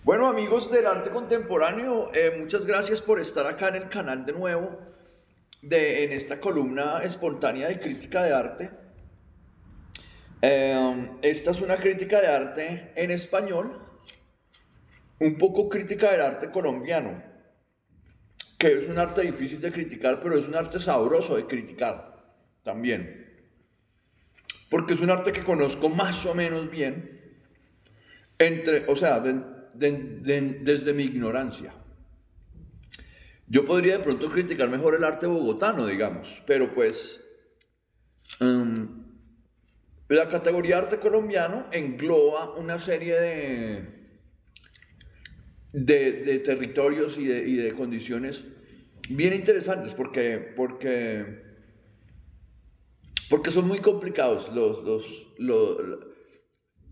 Bueno, amigos del arte contemporáneo, muchas gracias por estar acá en el canal de nuevo, en esta columna espontánea de crítica de arte. Esta es una crítica de arte en español, un poco crítica del arte colombiano, que es un arte difícil de criticar, pero es un arte sabroso de criticar también, porque es un arte que conozco más o menos bien, o sea, desde mi ignorancia. Yo podría de pronto criticar mejor el arte bogotano, digamos, pero pues em, la categoría arte colombiano engloba una serie de territorios y de condiciones bien interesantes porque son muy complicados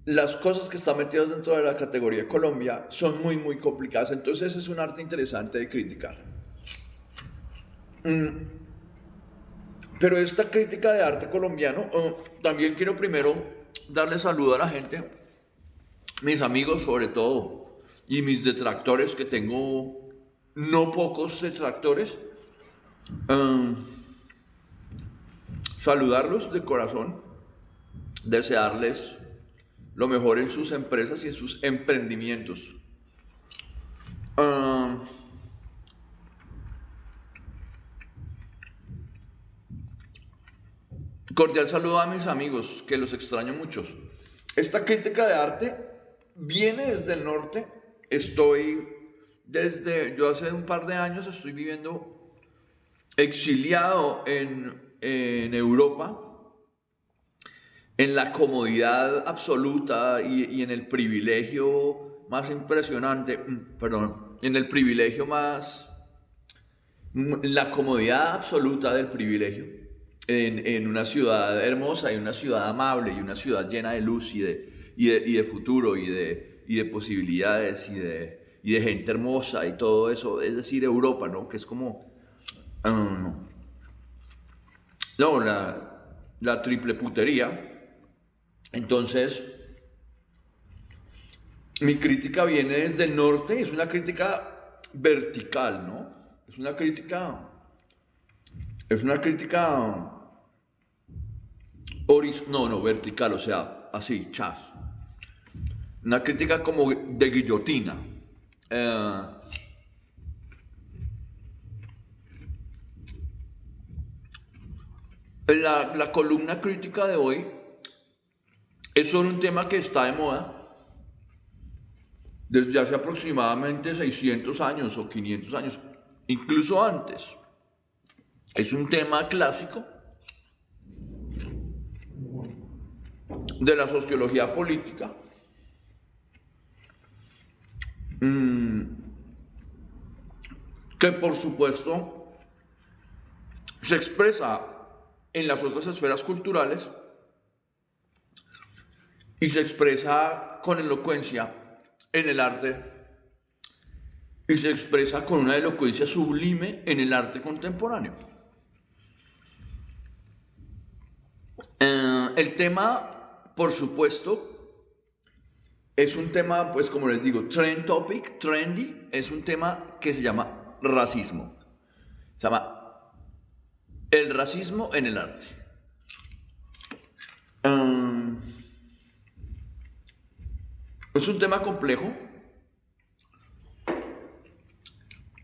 las cosas que están metidas dentro de la categoría Colombia son muy complicadas, entonces es un arte interesante de criticar. Pero esta crítica de arte colombiano, también quiero primero darle saludo a la gente, mis amigos sobre todo, y mis detractores, que tengo no pocos detractores. um, Saludarlos de corazón, desearles lo mejor en sus empresas y en sus emprendimientos. Um, Cordial saludo a mis amigos, que los extraño muchos. Esta crítica de arte viene desde el norte. Yo hace un par de años estoy viviendo exiliado en Europa, en la comodidad absoluta y en el privilegio más impresionante, perdón, en el privilegio más, la comodidad absoluta del privilegio, en una ciudad hermosa y una ciudad amable y una ciudad llena de luz y de futuro y de posibilidades y de gente hermosa y todo eso, es decir, Europa, ¿no? Que es como, no, la triple putería. Entonces, mi crítica viene desde el norte, es una crítica vertical, ¿no? Es una crítica no, vertical, o sea, así, chas. Una crítica como de guillotina. Eh, la columna crítica de hoy es sobre un tema que está de moda desde hace aproximadamente 600 años o 500 años, incluso antes. Es un tema clásico de la sociología política, que por supuesto se expresa en las otras esferas culturales y se expresa con elocuencia en el arte y se expresa con una elocuencia sublime en el arte contemporáneo. El tema, por supuesto, es un tema, pues como les digo, trendy, es un tema que se llama racismo. Se llama el racismo en el arte. Es un tema complejo.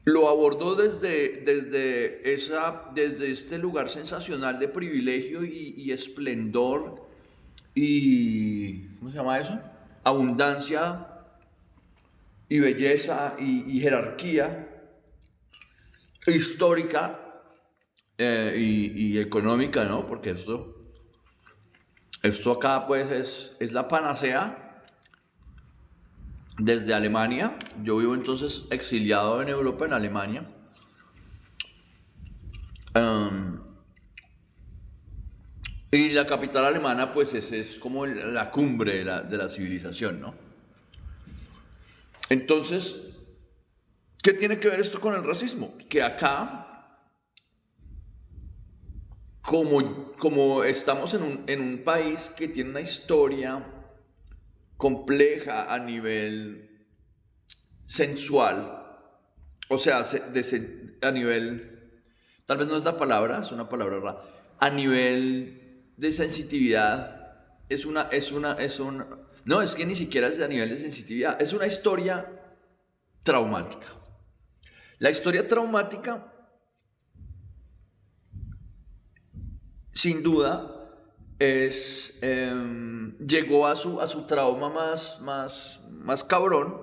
Lo abordó desde este lugar sensacional de privilegio y esplendor y, ¿cómo se llama eso? Abundancia y belleza y jerarquía histórica y económica, ¿no? Porque esto acá pues es la panacea desde Alemania. Yo vivo entonces exiliado en Europa, en Alemania. Um, y la capital alemana pues es como la cumbre de la civilización, ¿no? Entonces, ¿qué tiene que ver esto con el racismo? Que acá, como estamos en un país que tiene una historia compleja a nivel sensual, o sea, a nivel, tal vez no es la palabra, es una palabra rara, a nivel de sensitividad, no, es que ni siquiera es a nivel de sensitividad, es una historia traumática. La historia traumática, sin duda, llegó a su trauma más cabrón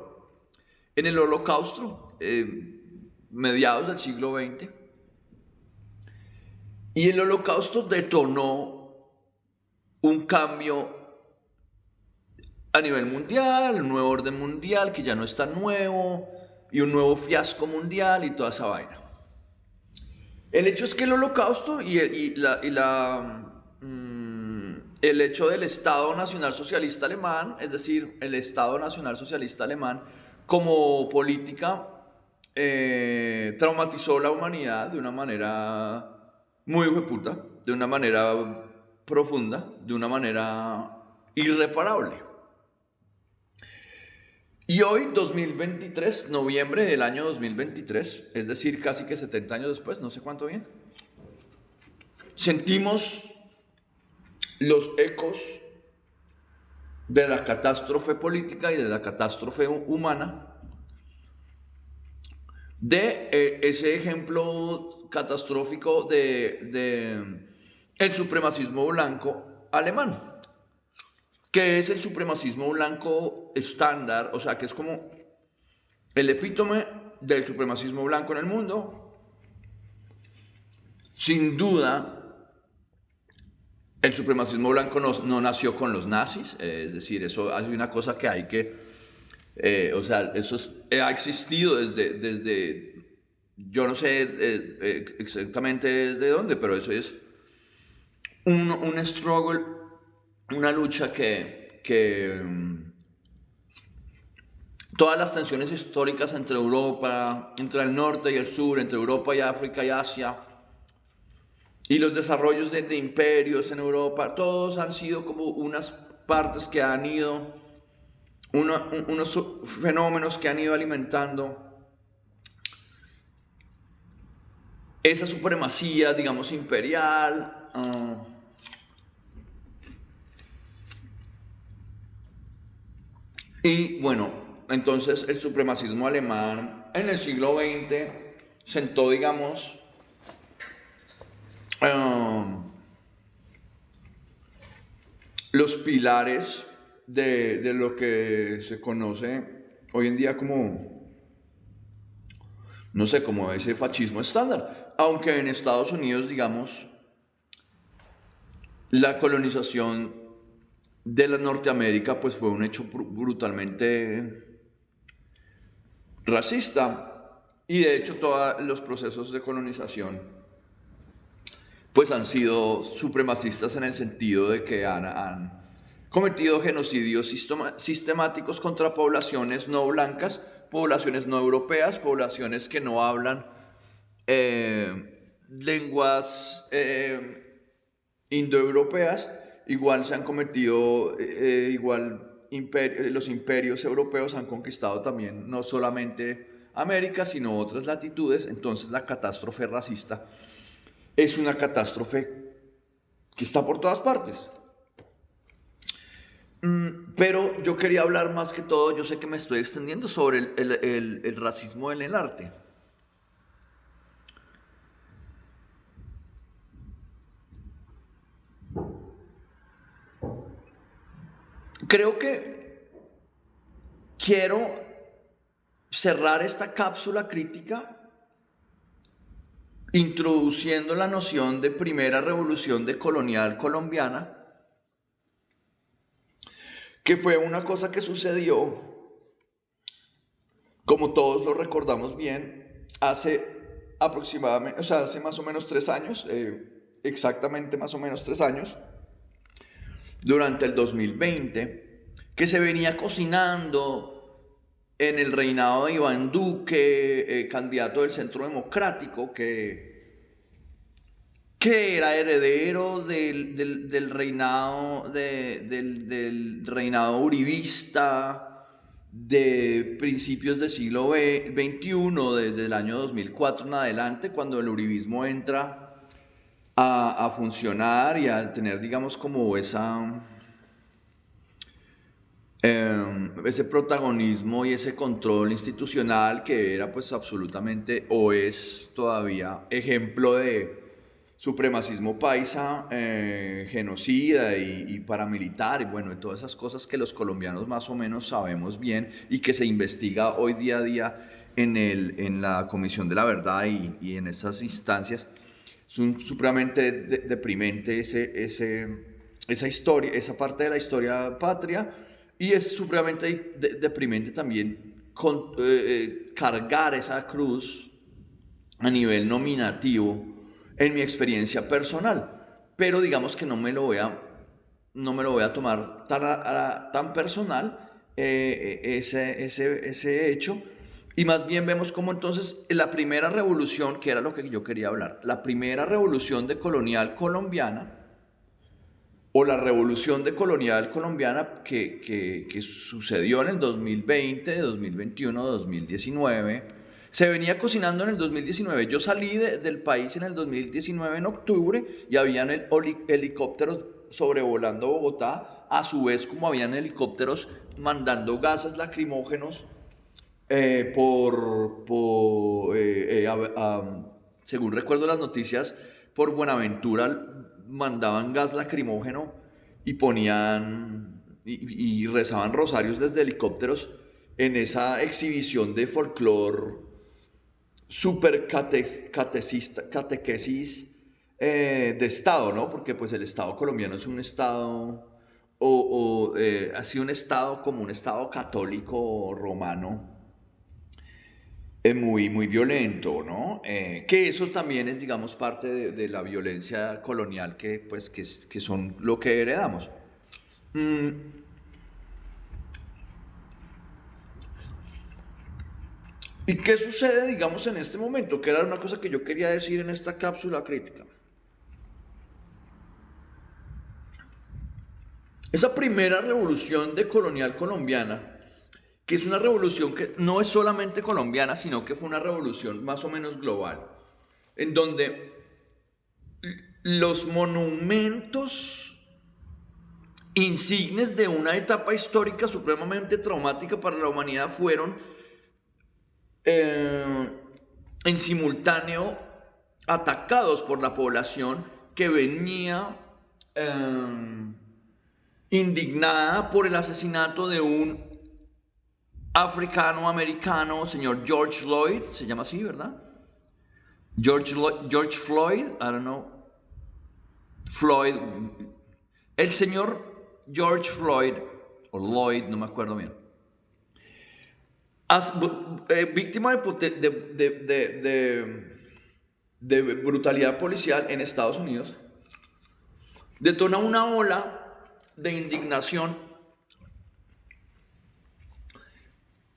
en el Holocausto, mediados del siglo XX. Y el Holocausto detonó un cambio a nivel mundial, un nuevo orden mundial que ya no es tan nuevo, y un nuevo fiasco mundial y toda esa vaina. El hecho es que el Holocausto el hecho del Estado Nacional Socialista Alemán, es decir, el Estado Nacional Socialista Alemán como política, traumatizó a la humanidad de una manera muy hijueputa, de una manera profunda, de una manera irreparable. Y hoy, 2023, noviembre del año 2023, es decir, casi que 70 años después, no sé cuánto bien, sentimos los ecos de la catástrofe política y de la catástrofe humana, de ese ejemplo catastrófico de el supremacismo blanco alemán, que es el supremacismo blanco estándar, o sea, que es como el epítome del supremacismo blanco en el mundo. Sin duda, el supremacismo blanco no nació con los nazis, es decir, eso hay una cosa que hay que, o sea, eso ha existido desde yo no sé exactamente desde dónde, pero eso es un struggle, una lucha que todas las tensiones históricas entre Europa, entre el norte y el sur, entre Europa y África y Asia, y los desarrollos de imperios en Europa, todos han sido como unas partes que han ido, unos fenómenos que han ido alimentando esa supremacía, digamos, imperial. Y bueno, entonces el supremacismo alemán en el siglo XX sentó, digamos, los pilares de lo que se conoce hoy en día como, no sé, como ese fascismo estándar. Aunque en Estados Unidos, digamos, la colonización de la Norteamérica pues fue un hecho brutalmente racista, y de hecho todos los procesos de colonización pues han sido supremacistas en el sentido de que han cometido genocidios sistemáticos contra poblaciones no blancas, poblaciones no europeas, poblaciones que no hablan lenguas indoeuropeas. Igual se han cometido, los imperios europeos han conquistado también no solamente América, sino otras latitudes. Entonces la catástrofe racista es una catástrofe que está por todas partes. Pero yo quería hablar más que todo, yo sé que me estoy extendiendo, sobre el racismo en el arte. Creo que quiero cerrar esta cápsula crítica introduciendo la noción de primera revolución decolonial colombiana, que fue una cosa que sucedió, como todos lo recordamos bien, hace aproximadamente, o sea, hace más o menos 3 años, exactamente más o menos 3 años, durante el 2020, que se venía cocinando en el reinado de Iván Duque, candidato del Centro Democrático, que era heredero del reinado uribista, de principios del siglo XXI, desde el año 2004 en adelante, cuando el uribismo entra a funcionar y a tener, digamos, como ese protagonismo y ese control institucional que era pues absolutamente o es todavía ejemplo de supremacismo paisa, genocida y paramilitar y bueno, y todas esas cosas que los colombianos más o menos sabemos bien y que se investiga hoy día a día en la Comisión de la Verdad y en esas instancias. Es supremamente deprimente esa historia, esa parte de la historia patria, y es supremamente deprimente también cargar esa cruz a nivel nominativo en mi experiencia personal. Pero digamos que no me lo voy a tomar tan personal ese hecho. Y más bien vemos como entonces la primera revolución, que era lo que yo quería hablar, la primera revolución de colonial colombiana, o la revolución de colonial colombiana que sucedió en el 2020, 2021, 2019, se venía cocinando en el 2019. Yo salí del país en el 2019 en octubre y habían helicópteros sobrevolando Bogotá, a su vez como habían helicópteros mandando gases lacrimógenos según recuerdo las noticias, por Buenaventura mandaban gas lacrimógeno y ponían y rezaban rosarios desde helicópteros en esa exhibición de folclore super catequesis de Estado, ¿no? Porque pues el Estado colombiano es un Estado, ha sido un Estado como un Estado católico romano, muy violento, ¿no? Que eso también es, digamos, parte de la violencia colonial pues, que son lo que heredamos. Mm, ¿Y qué sucede, digamos, en este momento? Que era una cosa que yo quería decir en esta cápsula crítica. Esa primera revolución de colonial colombiana, que es una revolución que no es solamente colombiana, sino que fue una revolución más o menos global, en donde los monumentos insignes de una etapa histórica supremamente traumática para la humanidad fueron en simultáneo atacados por la población que venía indignada por el asesinato de un africano-americano, señor George Floyd, se llama así, ¿verdad? George Floyd, I don't know, Floyd, el señor George Floyd, o Lloyd, no me acuerdo bien, víctima de brutalidad policial en Estados Unidos, detona una ola de indignación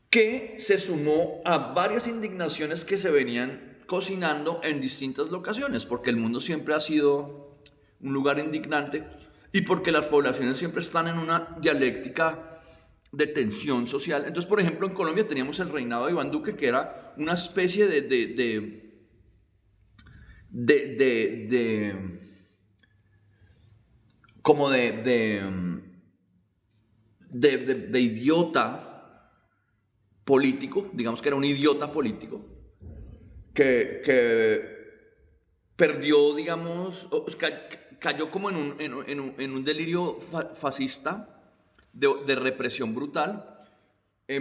que se sumó a varias indignaciones que se venían cocinando en distintas locaciones, porque el mundo siempre ha sido un lugar indignante y porque las poblaciones siempre están en una dialéctica de tensión social. Entonces, por ejemplo, en Colombia teníamos el reinado de Iván Duque, que era una especie como de idiota político, digamos que era un idiota político, que perdió, digamos, cayó como en un delirio fascista de represión brutal,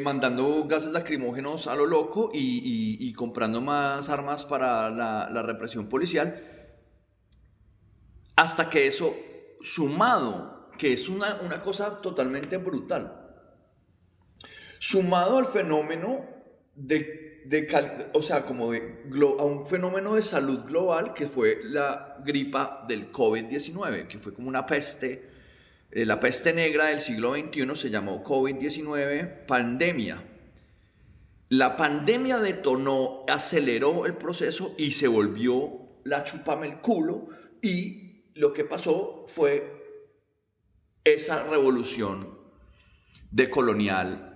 mandando gases lacrimógenos a lo loco y comprando más armas para la represión policial, hasta que eso, sumado, que es una cosa totalmente brutal, sumado al fenómeno o sea, a un fenómeno de salud global que fue la gripa del COVID-19, que fue como una peste, la peste negra del siglo XXI se llamó COVID-19 pandemia. La pandemia detonó, aceleró el proceso y se volvió la chupame el culo, y lo que pasó fue esa revolución de colonial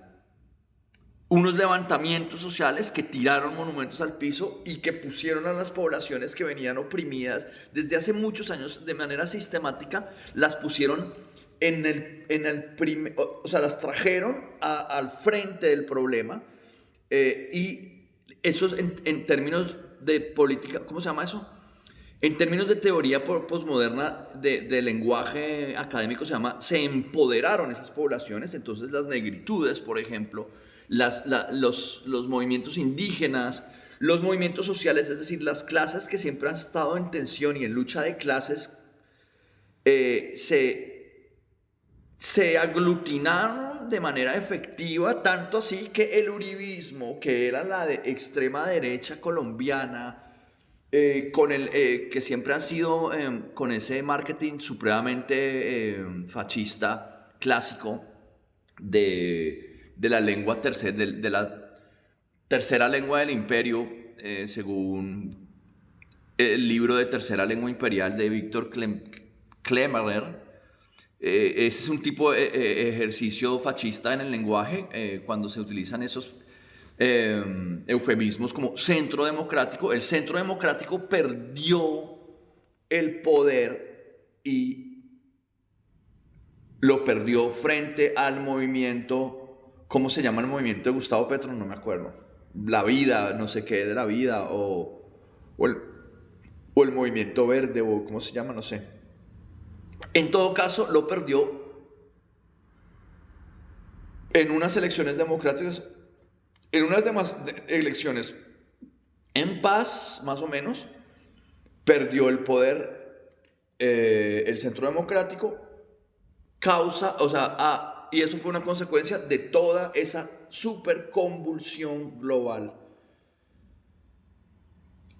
unos levantamientos sociales que tiraron monumentos al piso y que pusieron a las poblaciones que venían oprimidas desde hace muchos años de manera sistemática, las pusieron o sea, las trajeron al frente del problema, y eso es en términos de política, ¿cómo se llama eso? En términos de teoría posmoderna de lenguaje académico se empoderaron esas poblaciones. Entonces las negritudes, por ejemplo, los movimientos indígenas, los movimientos sociales, es decir, las clases que siempre han estado en tensión y en lucha de clases, se aglutinaron de manera efectiva, tanto así que el uribismo, que era la de extrema derecha colombiana, que siempre han sido con ese marketing supremamente fascista clásico de la lengua de la tercera lengua del imperio, según el libro de Tercera Lengua Imperial de Víctor Klemmerer. Ese es un tipo de ejercicio fascista en el lenguaje, cuando se utilizan esos eufemismos como centro democrático. El centro democrático perdió el poder y lo perdió frente al movimiento, ¿cómo se llama el movimiento de Gustavo Petro? No me acuerdo. La vida, no sé qué de la vida, o el movimiento verde, o ¿cómo se llama? No sé. En todo caso, lo perdió en unas elecciones democráticas, en unas elecciones en paz, más o menos. Perdió el poder el centro democrático, y eso fue una consecuencia de toda esa superconvulsión global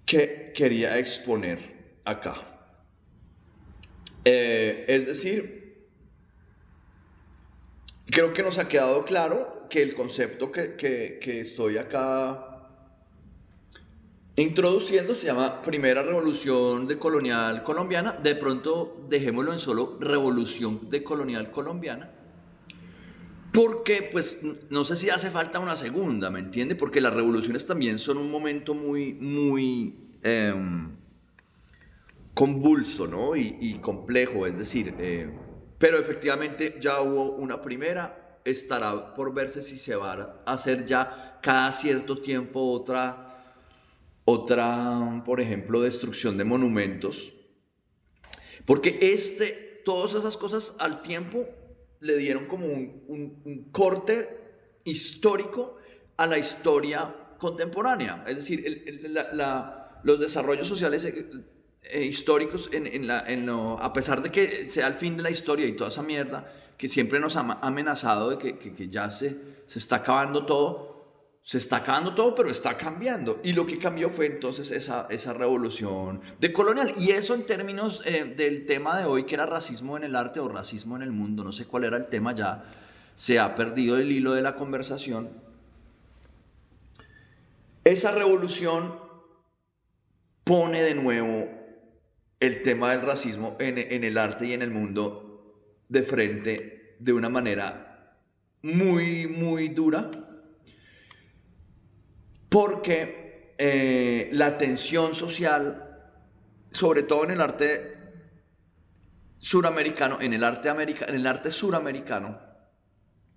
que quería exponer acá. Es decir, creo que nos ha quedado claro que el concepto que estoy acá introduciendo se llama Primera Revolución Decolonial Colombiana. De pronto dejémoslo en solo Revolución Decolonial Colombiana, porque pues no sé si hace falta una segunda, ¿me entiende? Porque las revoluciones también son un momento muy convulso, ¿no? Y complejo, es decir, pero efectivamente ya hubo una primera. Estará por verse si se va a hacer ya cada cierto tiempo otra, por ejemplo, destrucción de monumentos, porque todas esas cosas al tiempo le dieron como un corte histórico a la historia contemporánea. Es decir, los desarrollos sociales históricos, a pesar de que sea el fin de la historia y toda esa mierda que siempre nos ha amenazado de que ya se está acabando todo. Se está acabando todo, pero está cambiando. Y lo que cambió fue entonces esa revolución decolonial. Y eso en términos del tema de hoy, que era racismo en el arte o racismo en el mundo. No sé cuál era el tema ya. Se ha perdido el hilo de la conversación. Esa revolución pone de nuevo el tema del racismo en el arte y en el mundo de frente de una manera muy dura. Porque la tensión social, sobre todo en el arte suramericano, en el arte suramericano,